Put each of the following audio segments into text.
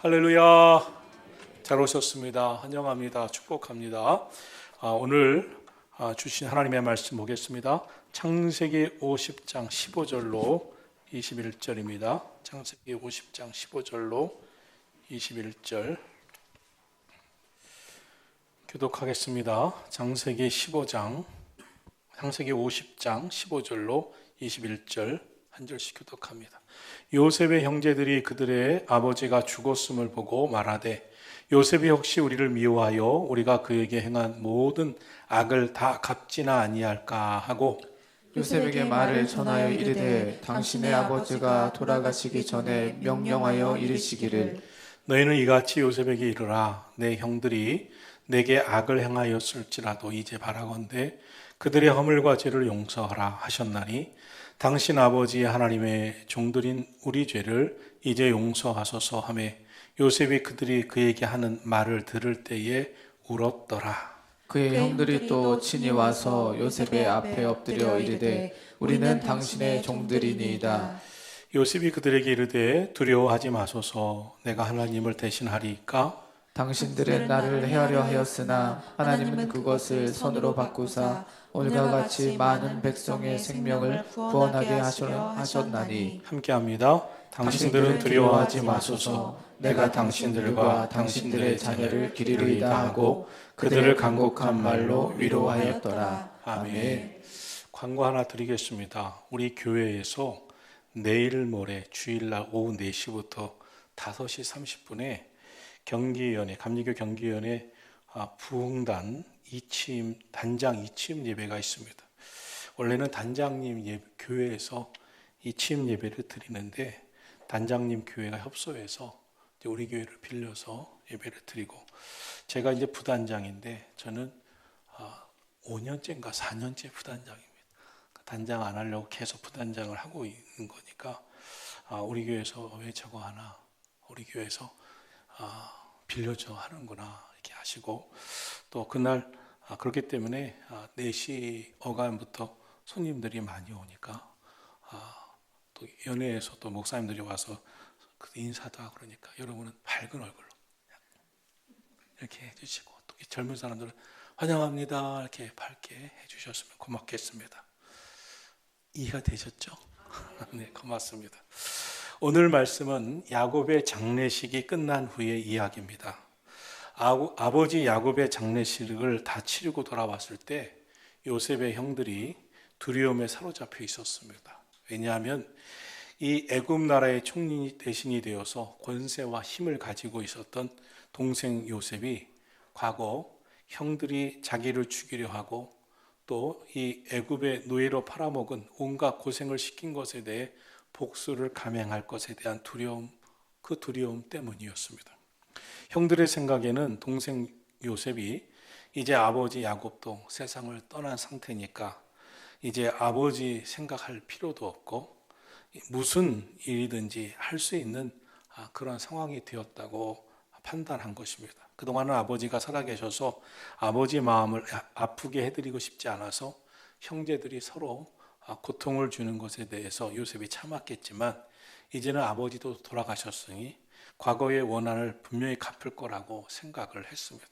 할렐루야. 잘 오셨습니다. 환영합니다. 축복합니다. 오늘 주신 하나님의 말씀 보겠습니다. 창세기 50장 15절로 21절입니다. 창세기 50장 15절로 21절 교독하겠습니다. 창세기 50장 15절로 21절 한 절씩 교독합니다. 요셉의 형제들이 그들의 아버지가 죽었음을 보고 말하되 요셉이 혹시 우리를 미워하여 우리가 그에게 행한 모든 악을 다 갚지나 아니할까 하고 요셉에게 말을 전하여 이르되 당신의 아버지가 돌아가시기 전에 명령하여 이르시기를 너희는 이같이 요셉에게 이르라. 내 형들이 내게 악을 행하였을지라도 이제 바라건대 그들의 허물과 죄를 용서하라 하셨나니 당신 아버지 하나님의 종들인 우리 죄를 이제 용서하소서 하며 요셉이 그들이 그에게 하는 말을 들을 때에 울었더라. 그의 형들이 또 친히 와서 요셉의 앞에 엎드려 이르되 우리는 당신의 종들이니이다. 요셉이 그들에게 이르되 두려워하지 마소서. 내가 하나님을 대신하리이까. 당신들은 나를 해하려 하였으나 하나님은 그것을 선으로 바꾸사 오늘과 같이 많은 백성의 생명을 구원하게 하셨나니 함께합니다. 당신들은 두려워하지 마소서. 내가 당신들과 당신들의 자녀를 기르리이다 하고 그들을 간곡한 말로 위로하였더라. 아멘. 광고 하나 드리겠습니다. 우리 교회에서 내일 모레 주일날 오후 4시부터 5시 30분에 경기위원회, 감리교 경기위원회 부흥단 단장 이취임 예배가 있습니다. 원래는 단장님 교회에서 이취임 예배를 드리는데 단장님 교회가 협소해서 우리 교회를 빌려서 예배를 드리고 제가 이제 부단장인데 저는 5년째인가 4년째 부단장입니다. 단장 안 하려고 계속 부단장을 하고 있는 거니까 우리 교회에서 왜 저거 하나 우리 교회에서 빌려줘 하는구나 이렇게 하시고 또 그날 그렇기 때문에 4시 어간부터 손님들이 많이 오니까 또 연회에서 또 목사님들이 와서 인사도 하고 그러니까 여러분은 밝은 얼굴로 이렇게 해주시고 또 젊은 사람들은 환영합니다 이렇게 밝게 해주셨으면 고맙겠습니다. 이해가 되셨죠? 네, 고맙습니다. 오늘 말씀은 야곱의 장례식이 끝난 후의 이야기입니다. 아버지 야곱의 장례식을 다 치르고 돌아왔을 때 요셉의 형들이 두려움에 사로잡혀 있었습니다. 왜냐하면 이 애굽 나라의 총리 대신이 되어서 권세와 힘을 가지고 있었던 동생 요셉이 과거 형들이 자기를 죽이려 하고 또 이 애굽의 노예로 팔아먹은 온갖 고생을 시킨 것에 대해 복수를 감행할 것에 대한 두려움, 그 두려움 때문이었습니다. 형들의 생각에는 동생 요셉이 이제 아버지 야곱도 세상을 떠난 상태니까 이제 아버지 생각할 필요도 없고 무슨 일이든지 할 수 있는 그런 상황이 되었다고 판단한 것입니다. 그동안은 아버지가 살아계셔서 아버지 마음을 아프게 해드리고 싶지 않아서 형제들이 서로 고통을 주는 것에 대해서 요셉이 참았겠지만 이제는 아버지도 돌아가셨으니 과거의 원한을 분명히 갚을 거라고 생각을 했습니다.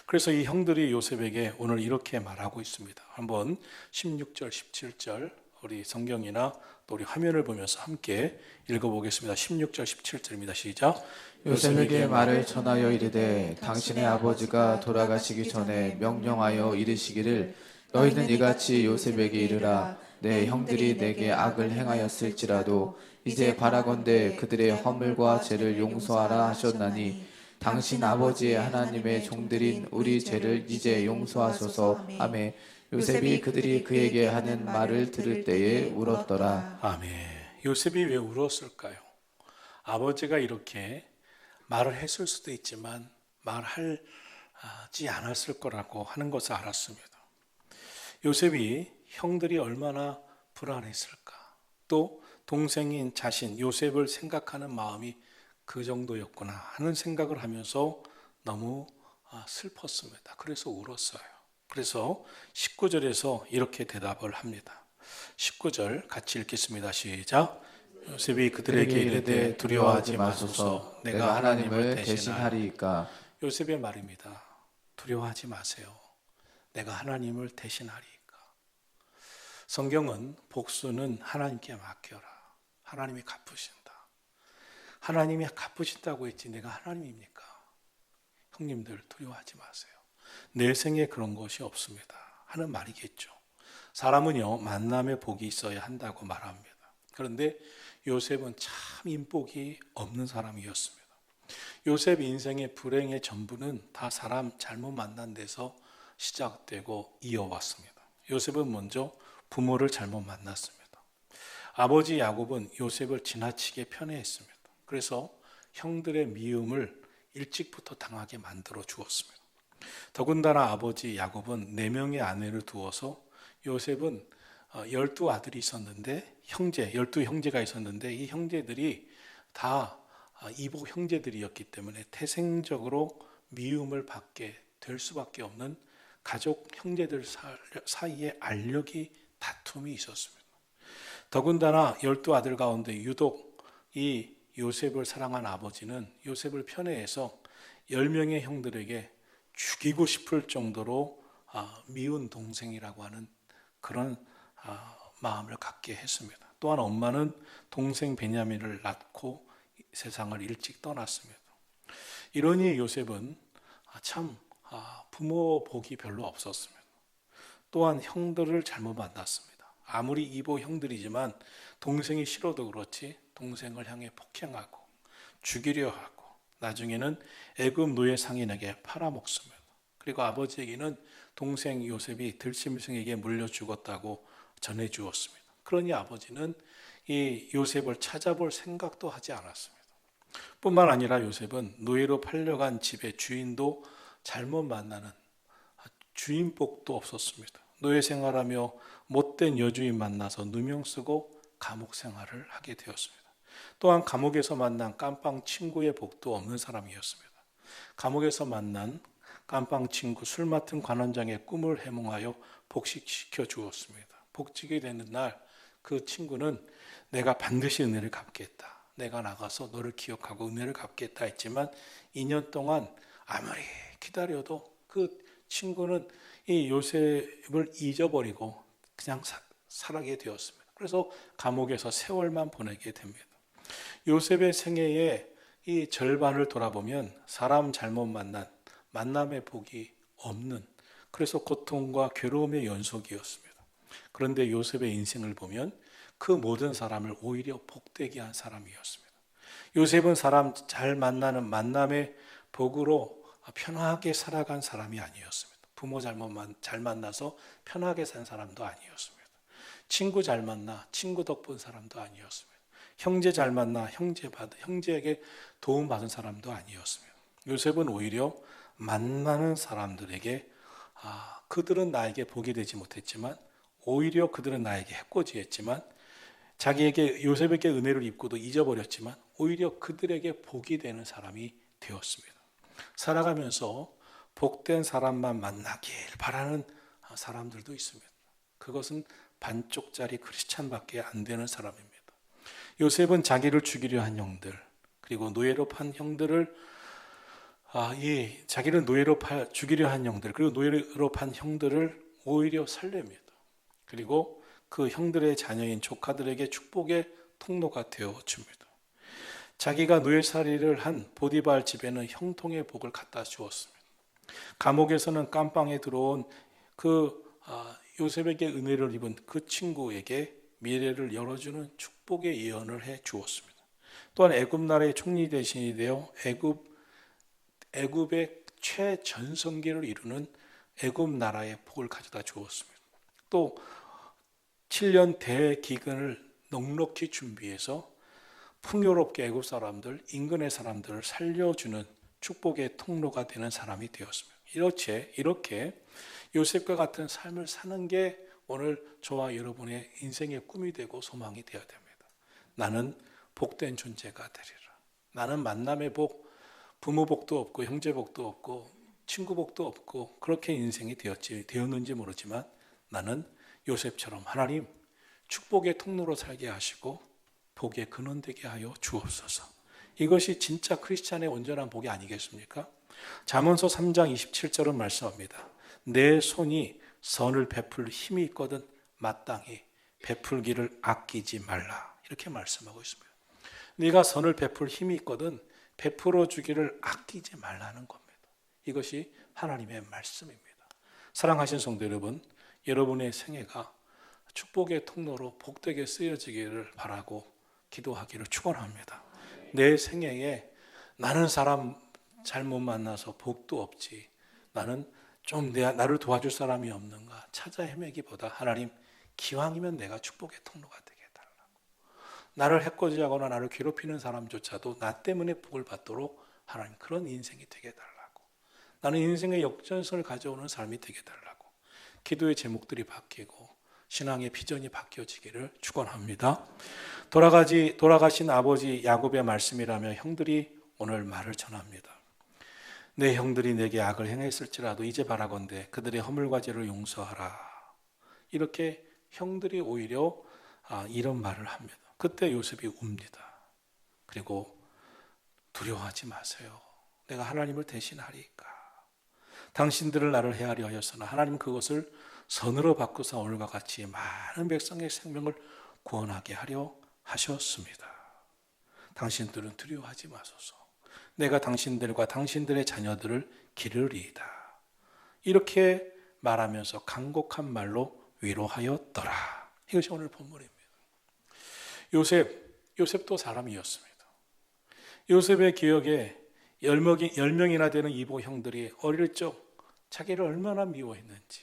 그래서 이 형들이 요셉에게 오늘 이렇게 말하고 있습니다. 한번 16절, 17절 우리 성경이나 또 우리 화면을 보면서 함께 읽어보겠습니다. 16절, 17절입니다. 시작. 요셉에게 말을 전하여 이르되 당신의 아버지가 돌아가시기 전에 명령하여 이르시기를 너희는 이같이 요셉에게 이르라. 내 형들이 내게 악을 행하였을지라도 이제 바라건대 그들의 허물과 죄를 용서하라 하셨나니 당신 아버지의 하나님의 종들인 우리 죄를 이제 용서하소서 하매 요셉이 그들이 그에게 하는 말을 들을 때에 울었더라. 아멘. 요셉이 왜 울었을까요? 아버지가 이렇게 말을 했을 수도 있지만 말하지 않았을 거라고 하는 것을 알았습니다. 요셉이 형들이 얼마나 불안했을까? 또 동생인 자신 요셉을 생각하는 마음이 그 정도였구나 하는 생각을 하면서 너무 슬펐습니다. 그래서 울었어요. 그래서 19절에서 이렇게 대답을 합니다. 19절 같이 읽겠습니다. 시작. 요셉이 그들에게 이르되 두려워하지 마소서 내가 하나님을 대신하리이까. 요셉의 말입니다. 두려워하지 마세요. 내가 하나님을 대신하리이까. 성경은 복수는 하나님께 맡겨라. 하나님이 갚으신다. 하나님이 갚으신다고 했지 내가 하나님입니까? 형님들 두려워하지 마세요. 내 생에 그런 것이 없습니다 하는 말이겠죠. 사람은요 만남의 복이 있어야 한다고 말합니다. 그런데 요셉은 참 인복이 없는 사람이었습니다. 요셉 인생의 불행의 전부는 다 사람 잘못 만난 데서 시작되고 이어왔습니다. 요셉은 먼저 부모를 잘못 만났습니다. 아버지 야곱은 요셉을 지나치게 편애했습니다. 그래서 형들의 미움을 일찍부터 당하게 만들어 주었습니다. 더군다나 아버지 야곱은 4명의 아내를 두어서 요셉은 12아들이 있었는데 12형제가 있었는데 이 형제들이 다 이복 형제들이었기 때문에 태생적으로 미움을 받게 될 수밖에 없는 가족 형제들 사이에 알력이 다툼이 있었습니다. 더군다나 12아들 가운데 유독 이 요셉을 사랑한 아버지는 요셉을 편애해서 10명의 형들에게 죽이고 싶을 정도로 미운 동생이라고 하는 그런 마음을 갖게 했습니다. 또한 엄마는 동생 베냐민을 낳고 세상을 일찍 떠났습니다. 이러니 요셉은 참 부모 복이 별로 없었습니다. 또한 형들을 잘못 만났습니다. 아무리 이보 형들이지만 동생이 싫어도 그렇지 동생을 향해 폭행하고 죽이려 하고 나중에는 애굽 노예 상인에게 팔아먹습니다. 그리고 아버지에게는 동생 요셉이 들짐승에게 물려 죽었다고 전해주었습니다. 그러니 아버지는 이 요셉을 찾아볼 생각도 하지 않았습니다. 뿐만 아니라 요셉은 노예로 팔려간 집의 주인도 잘못 만나는 주인복도 없었습니다. 노예 생활하며 못된 여주인 만나서 누명 쓰고 감옥 생활을 하게 되었습니다. 또한 감옥에서 만난 깜빵 친구의 복도 없는 사람이었습니다. 감옥에서 만난 깜빵 친구 술 맡은 관원장의 꿈을 해몽하여 복식시켜 주었습니다. 복직이 되는 날 그 친구는 내가 반드시 은혜를 갚겠다. 내가 나가서 너를 기억하고 은혜를 갚겠다 했지만 2년 동안 아무리 기다려도 그 친구는 이 요셉을 잊어버리고 그냥 살아게 되었습니다. 그래서 감옥에서 세월만 보내게 됩니다. 요셉의 생애의 이 절반을 돌아보면 사람 잘못 만난 만남의 복이 없는 그래서 고통과 괴로움의 연속이었습니다. 그런데 요셉의 인생을 보면 그 모든 사람을 오히려 복되게 한 사람이었습니다. 요셉은 사람 잘 만나는 만남의 복으로 편하게 살아간 사람이 아니었습니다. 부모 잘 만나서 편하게 산 사람도 아니었습니다. 친구 잘 만나 친구 덕분 사람도 아니었습니다. 형제 잘 만나 형제에게 도움받은 사람도 아니었습니다. 요셉은 오히려 만나는 사람들에게 그들은 나에게 복이 되지 못했지만 오히려 그들은 나에게 해코지했지만 자기에게 요셉에게 은혜를 입고도 잊어버렸지만 오히려 그들에게 복이 되는 사람이 되었습니다. 살아가면서 복된 사람만 만나길 바라는 사람들도 있습니다. 그것은 반쪽짜리 크리스찬밖에 안 되는 사람입니다. 요셉은 자기를 죽이려 한 형들 그리고 노예로 판 형들을 자기를 죽이려 한 형들 그리고 노예로 판 형들을 오히려 살립니다. 그리고 그 형들의 자녀인 조카들에게 축복의 통로가 되어 줍니다. 자기가 노예살이를 한 보디발 집에는 형통의 복을 갖다 주었습니다. 감옥에서는 깜빵에 들어온 요셉에게 은혜를 입은 그 친구에게 미래를 열어주는 축복의 예언을 해 주었습니다. 또한 애굽 나라의 총리 대신이 되어 애굽의 최전성기를 이루는 애굽 나라의 복을 가져다 주었습니다. 또 7년 대기근을 넉넉히 준비해서 풍요롭게 애굽 사람들, 인근의 사람들을 살려주는 축복의 통로가 되는 사람이 되었습니다. 이렇게 요셉과 같은 삶을 사는 게 오늘 저와 여러분의 인생의 꿈이 되고 소망이 되어야 됩니다. 나는 복된 존재가 되리라. 나는 만남의 복, 부모 복도 없고 형제 복도 없고 친구 복도 없고 그렇게 인생이 되었는지 모르지만 나는 요셉처럼 하나님 축복의 통로로 살게 하시고 복의 근원 되게 하여 주옵소서. 이것이 진짜 크리스찬의 온전한 복이 아니겠습니까? 잠언서 3장 27절은 말씀합니다. 내 손이 선을 베풀 힘이 있거든 마땅히 베풀기를 아끼지 말라. 이렇게 말씀하고 있습니다. 네가 선을 베풀 힘이 있거든 베풀어 주기를 아끼지 말라는 겁니다. 이것이 하나님의 말씀입니다. 사랑하신 성도 여러분, 여러분의 생애가 축복의 통로로 복되게 쓰여지기를 바라고 기도하기를 축원합니다. 내 생애에 나는 사람 잘못 만나서 복도 없지, 나는 좀 나를 도와줄 사람이 없는가 찾아 헤매기보다 하나님 기왕이면 내가 축복의 통로가 되게 해달라고, 나를 해코지하거나 나를 괴롭히는 사람조차도 나 때문에 복을 받도록 하나님 그런 인생이 되게 해달라고, 나는 인생의 역전선을 가져오는 삶이 되게 해달라고 기도의 제목들이 바뀌고 신앙의 비전이 바뀌어지기를 축원합니다. 돌아가신 아버지 야곱의 말씀이라며 형들이 오늘 말을 전합니다. 내 형들이 내게 악을 행했을지라도 이제 바라건대 그들의 허물과 죄를 용서하라. 이렇게 형들이 오히려 이런 말을 합니다. 그때 요셉이 웁니다. 그리고 두려워하지 마세요. 내가 하나님을 대신하리까. 당신들을 나를 해하려 하였으나 하나님 그것을 선으로 바꾸사 오늘과 같이 많은 백성의 생명을 구원하게 하려 하셨습니다. 당신들은 두려워하지 마소서. 내가 당신들과 당신들의 자녀들을 기르리이다. 이렇게 말하면서 간곡한 말로 위로하였더라. 이것이 오늘 본문입니다. 요셉도 사람이었습니다. 요셉의 기억에 10명이나 되는 이복 형들이 어릴 적 자기를 얼마나 미워했는지,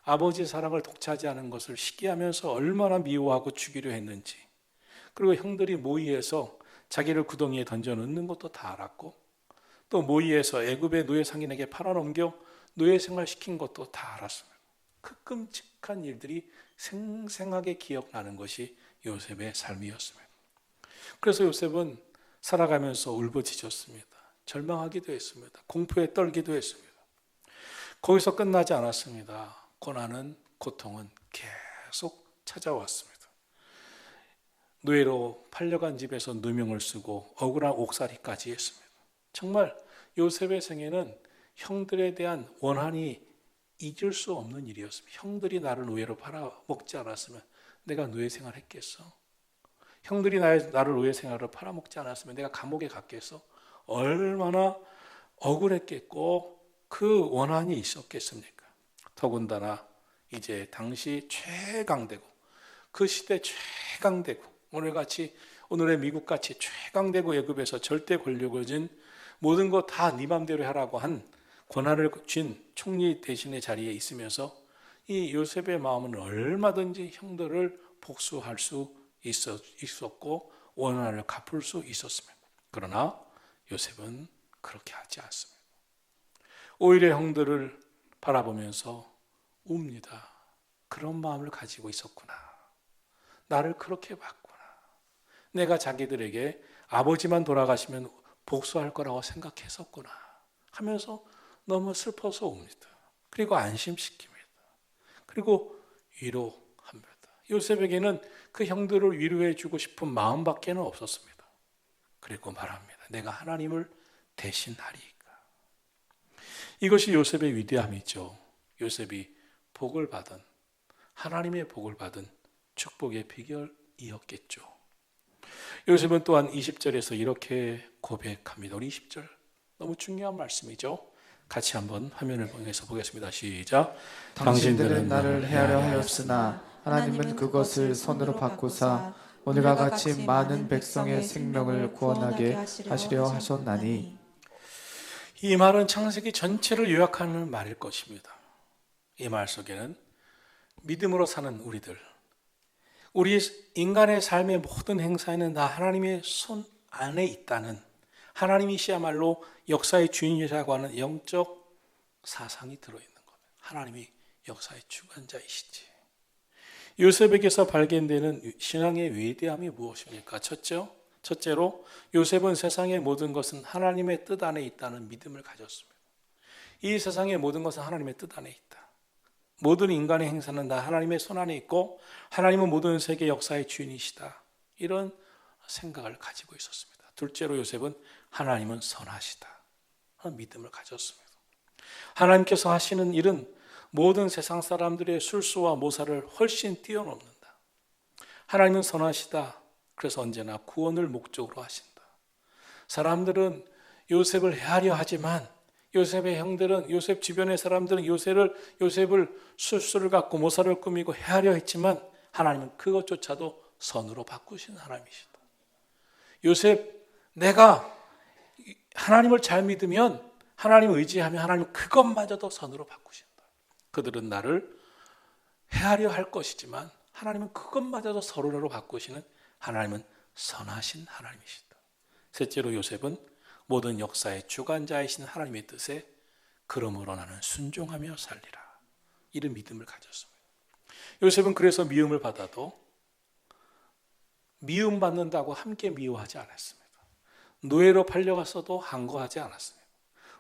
아버지 사랑을 독차지하는 것을 시기하면서 얼마나 미워하고 죽이려 했는지, 그리고 형들이 모의해서 자기를 구덩이에 던져 넣는 것도 다 알았고, 또 모의해서 애굽의 노예 상인에게 팔아넘겨 노예 생활 시킨 것도 다 알았습니다. 그 끔찍한 일들이 생생하게 기억나는 것이 요셉의 삶이었습니다. 그래서 요셉은 살아가면서 울부짖었습니다. 절망하기도 했습니다. 공포에 떨기도 했습니다. 거기서 끝나지 않았습니다. 고난은, 고통은 계속 찾아왔습니다. 노예로 팔려간 집에서 누명을 쓰고 억울한 옥살이까지 했습니다. 정말 요셉의 생애는 형들에 대한 원한이 잊을 수 없는 일이었습니다. 형들이 나를 노예로 팔아먹지 않았으면 내가 노예 생활했겠어? 형들이 나를 노예 생활로 팔아먹지 않았으면 내가 감옥에 갔겠어? 얼마나 억울했겠고 그 원한이 있었겠습니까? 더군다나 이제 당시 최강대국, 그 시대 최강대국, 오늘의 미국같이 최강대국 애굽에서 절대 권력을 진 모든 거 다 네 맘대로 하라고 한 권한을 쥔 총리 대신의 자리에 있으면서 이 요셉의 마음은 얼마든지 형들을 복수할 수 있었고 원한을 갚을 수 있었습니다. 그러나 요셉은 그렇게 하지 않습니다. 오히려 형들을 바라보면서 웁니다. 그런 마음을 가지고 있었구나. 나를 그렇게 봤구나. 내가 자기들에게 아버지만 돌아가시면 복수할 거라고 생각했었구나 하면서 너무 슬퍼서 웁니다. 그리고 안심시킵니다. 그리고 위로합니다. 요셉에게는 그 형들을 위로해 주고 싶은 마음밖에 없었습니다. 그리고 말합니다. 내가 하나님을 대신하리까. 이것이 요셉의 위대함이죠. 요셉이 복을 받은, 하나님의 복을 받은 축복의 비결이었겠죠. 요셉은 또한 20절에서 이렇게 고백합니다. 우리 20절 너무 중요한 말씀이죠. 같이 한번 화면을 통해서 보겠습니다. 시작. 당신들은 나를 해하려 하였으나 하나님은 그것을 선으로 바꾸사 오늘과 같이 많은 백성의 생명을 구원하게 하시려 하셨나니. 이 말은 창세기 전체를 요약하는 말일 것입니다. 이 말 속에는 믿음으로 사는 우리 인간의 삶의 모든 행사에는 다 하나님의 손 안에 있다는, 하나님이시야말로 역사의 주인이라고 하는 영적 사상이 들어있는 겁니다. 하나님이 역사의 주관자이시지. 요셉에게서 발견되는 신앙의 위대함이 무엇입니까? 첫째로 요셉은 세상의 모든 것은 하나님의 뜻 안에 있다는 믿음을 가졌습니다. 이 세상의 모든 것은 하나님의 뜻 안에 있다. 모든 인간의 행사는 다 하나님의 손 안에 있고 하나님은 모든 세계 역사의 주인이시다. 이런 생각을 가지고 있었습니다. 둘째로 요셉은 하나님은 선하시다 하는 믿음을 가졌습니다. 하나님께서 하시는 일은 모든 세상 사람들의 술수와 모사를 훨씬 뛰어넘는다. 하나님은 선하시다. 그래서 언제나 구원을 목적으로 하신다. 사람들은 요셉을 해하려 하지만 요셉의 형들은, 요셉 주변의 사람들은 요셉을 술수를 갖고 모사를 꾸미고 해하려 했지만 하나님은 그것조차도 선으로 바꾸신 하나님이시다. 요셉, 내가 하나님을 잘 믿으면, 하나님을 의지하면 하나님은 그것마저도 선으로 바꾸신다. 그들은 나를 해하려 할 것이지만 하나님은 그것마저도 선으로 바꾸시는 하나님은 선하신 하나님이시다. 셋째로 요셉은 모든 역사의 주관자이신 하나님의 뜻에 그러므로 나는 순종하며 살리라, 이런 믿음을 가졌습니다. 요셉은 그래서 미움을 받아도 미움받는다고 함께 미워하지 않았습니다. 노예로 팔려갔어도 항거하지 않았습니다.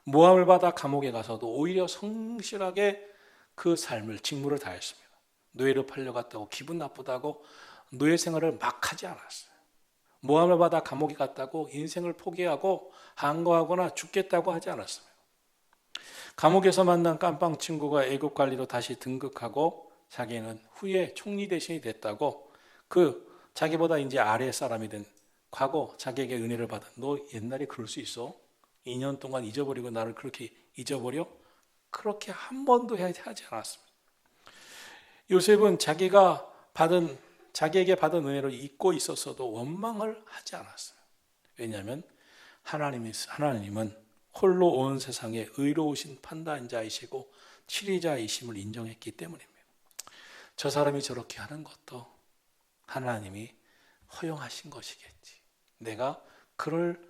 모함을 받아 감옥에 가서도 오히려 성실하게 그 삶을, 직무를 다했습니다. 노예로 팔려갔다고 기분 나쁘다고 노예 생활을 막 하지 않았어요. 모함을 받아 감옥에 갔다고 인생을 포기하고 항거하거나 죽겠다고 하지 않았습니다. 감옥에서 만난 깜빵 친구가 애국 관리로 다시 등극하고 자기는 후에 총리 대신이 됐다고 자기보다 이제 아래 사람이 된 과거 자기에게 은혜를 받은, 너 옛날에 그럴 수 있어? 2년 동안 잊어버리고 나를 그렇게 잊어버려? 그렇게 한 번도 하지 않았습니다. 요셉은 자기에게 받은 은혜를 잊고 있었어도 원망을 하지 않았어요. 왜냐하면 하나님은 홀로 온 세상에 의로우신 판단자이시고 치리자이심을 인정했기 때문입니다. 저 사람이 저렇게 하는 것도 하나님이 허용하신 것이겠지. 내가 그럴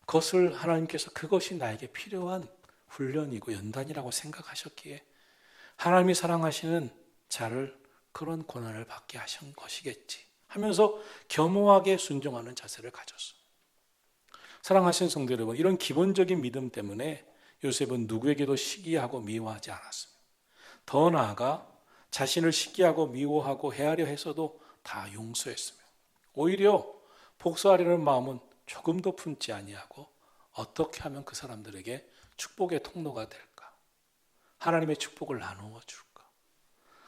것을 하나님께서 그것이 나에게 필요한 훈련이고 연단이라고 생각하셨기에 하나님이 사랑하시는 자를 그런 고난을 받게 하신 것이겠지 하면서 겸허하게 순종하는 자세를 가졌어. 사랑하시는 성도 여러분, 이런 기본적인 믿음 때문에 요셉은 누구에게도 시기하고 미워하지 않았습니다. 더 나아가 자신을 시기하고 미워하고 해하려 해서도 다 용서했습니다. 오히려 복수하려는 마음은 조금도 품지 아니하고 어떻게 하면 그 사람들에게 축복의 통로가 될까? 하나님의 축복을 나누어 줄까?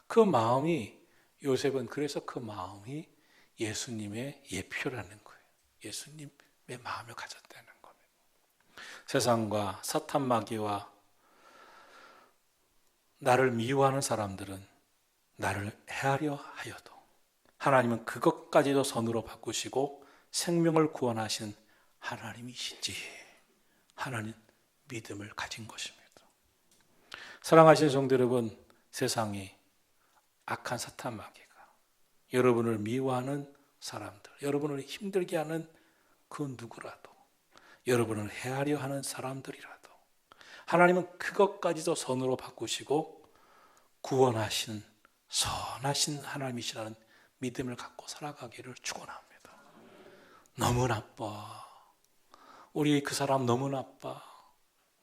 그 마음이, 요셉은 그래서 그 마음이 예수님의 예표라는 거예요. 예수님의 마음을 가졌다는 겁니다. 세상과 사탄 마귀와 나를 미워하는 사람들은 나를 해하려 하여도 하나님은 그것까지도 선으로 바꾸시고 생명을 구원하신 하나님이시지 하나님 믿음을 가진 것입니다. 사랑하시는 성도 여러분, 세상이 악한 사탄 마귀가 여러분을 미워하는 사람들, 여러분을 힘들게 하는 그 누구라도, 여러분을 해하려 하는 사람들이라도 하나님은 그것까지도 선으로 바꾸시고 구원하신 선하신 하나님이시라는 믿음을 갖고 살아가기를 축원합니다. 너무 나빠. 우리 그 사람 너무 나빠.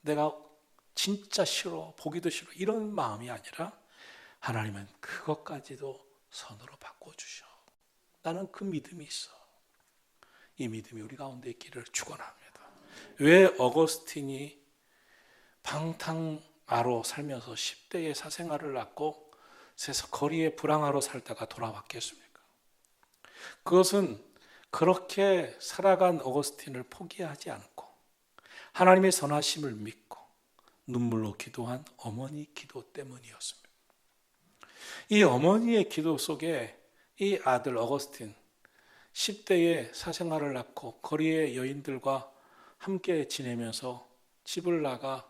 내가 진짜 싫어. 보기도 싫어. 이런 마음이 아니라 하나님은 그것까지도 선으로 바꿔주셔. 나는 그 믿음이 있어. 이 믿음이 우리 가운데 있기를 축원합니다. 왜 어거스틴이 방탕아로 살면서 10대의 사생활을 낳고 거리에 불황아로 살다가 돌아왔겠습니까? 그것은 그렇게 살아간 어거스틴을 포기하지 않고 하나님의 선하심을 믿고 눈물로 기도한 어머니 기도 때문이었습니다. 이 어머니의 기도 속에 이 아들 어거스틴 10대의 사생활을 낳고 거리의 여인들과 함께 지내면서 집을 나가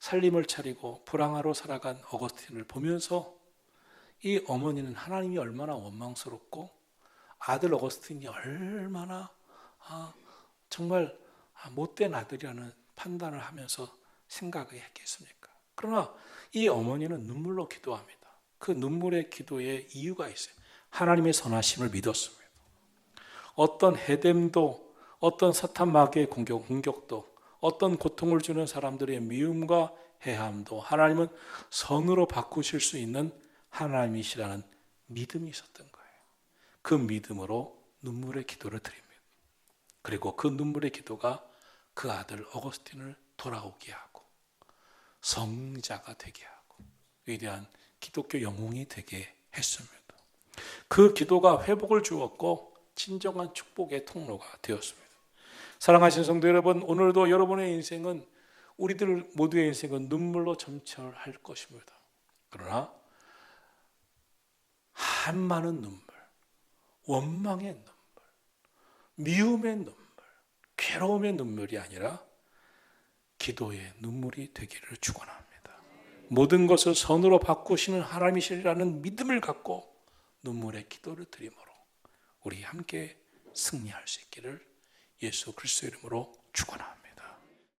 살림을 차리고 불황아로 살아간 어거스틴을 보면서 이 어머니는 하나님이 얼마나 원망스럽고 아들 어거스틴이 얼마나 정말 못된 아들이라는 판단을 하면서 생각을 했겠습니까? 그러나 이 어머니는 눈물로 기도합니다. 그 눈물의 기도에 이유가 있어요. 하나님의 선하심을 믿었습니다. 어떤 해됨도, 어떤 사탄 마귀의 공격도, 어떤 고통을 주는 사람들의 미움과 해함도 하나님은 선으로 바꾸실 수 있는 하나님이시라는 믿음이 있었던 거예요. 그 믿음으로 눈물의 기도를 드립니다. 그리고 그 눈물의 기도가 그 아들 어거스틴을 돌아오게 하고 성자가 되게 하고 위대한 기독교 영웅이 되게 했습니다. 그 기도가 회복을 주었고 진정한 축복의 통로가 되었습니다. 사랑하시는 성도 여러분, 오늘도 여러분의 인생은, 우리들 모두의 인생은 눈물로 점철할 것입니다. 그러나 한많은 눈물, 원망의 눈물, 미움의 눈물, 괴로움의 눈물이 아니라 기도의 눈물이 되기를 축원합니다. 모든 것을 선으로 바꾸시는 하나님이시라는 믿음을 갖고 눈물의 기도를 드림으로 우리 함께 승리할 수 있기를 예수 그리스도의 이름으로 축원합니다.